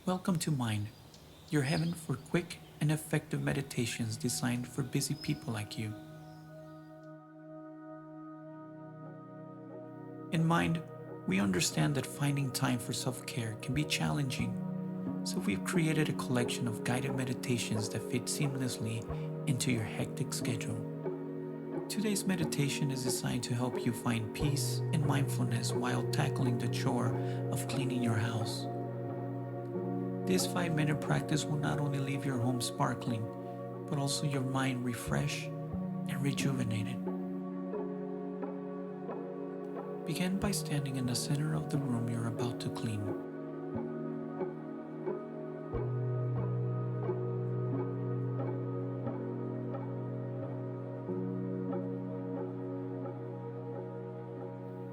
Welcome to Mind, your heaven for quick and effective meditations designed for busy people like you. In Mind, we understand that finding time for self-care can be challenging, so we've created a collection of guided meditations that fit seamlessly into your hectic schedule. Today's meditation is designed to help you find peace and mindfulness while tackling the chore of cleaning your house. This 5-minute practice will not only leave your home sparkling, but also your mind refreshed and rejuvenated. Begin by standing in the center of the room you're about to clean.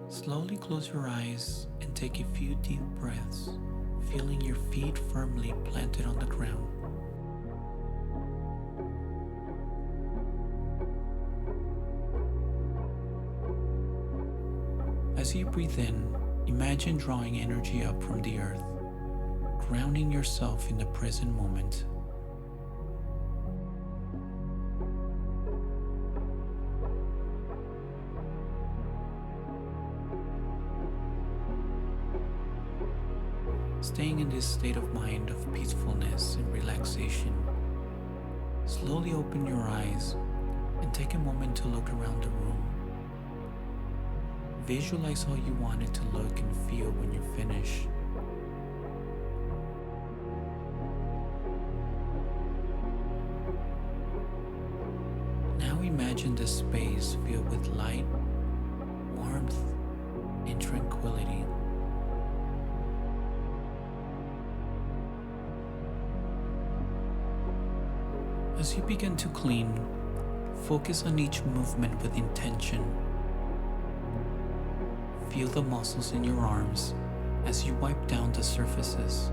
Slowly close your eyes and take a few deep breaths, feeling your feet firmly planted on the ground. As you breathe in, imagine drawing energy up from the earth, grounding yourself in the present moment. Staying in this state of mind of peacefulness and relaxation, slowly open your eyes and take a moment to look around the room. Visualize how you want it to look and feel when you're finished. Now imagine the space filled with light, warmth, and tranquility. As you begin to clean, focus on each movement with intention. Feel the muscles in your arms as you wipe down the surfaces,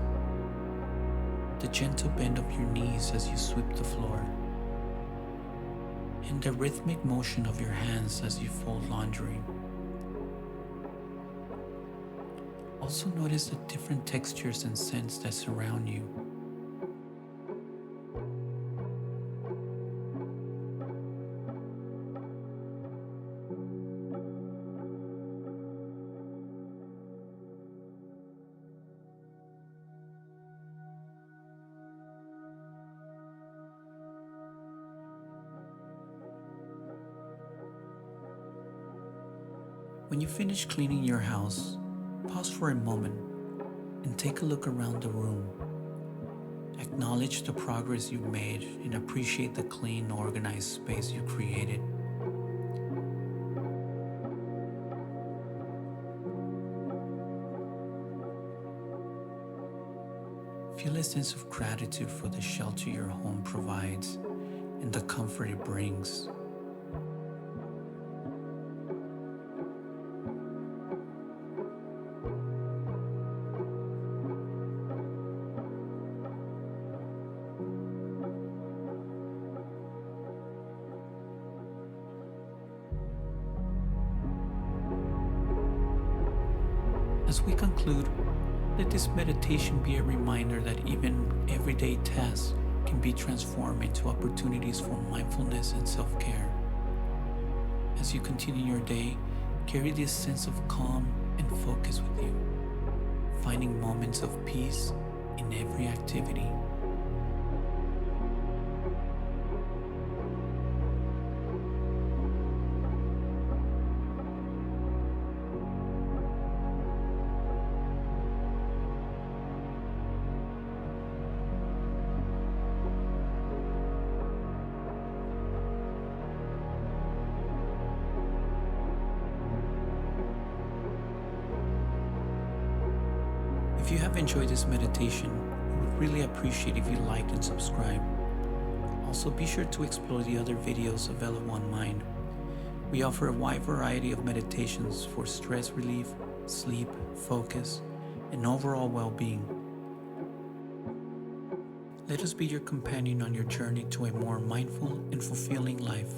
the gentle bend of your knees as you sweep the floor, and the rhythmic motion of your hands as you fold laundry. Also notice the different textures and scents that surround you. When you finish cleaning your house, pause for a moment and take a look around the room. Acknowledge the progress you've made and appreciate the clean, organized space you created. Feel a sense of gratitude for the shelter your home provides and the comfort it brings. As we conclude, let this meditation be a reminder that even everyday tasks can be transformed into opportunities for mindfulness and self-care. As you continue your day, carry this sense of calm and focus with you, finding moments of peace in every activity. If you have enjoyed this meditation, we would really appreciate if you liked and subscribed. Also, be sure to explore the other videos available on Mind. We offer a wide variety of meditations for stress relief, sleep, focus, and overall well-being. Let us be your companion on your journey to a more mindful and fulfilling life.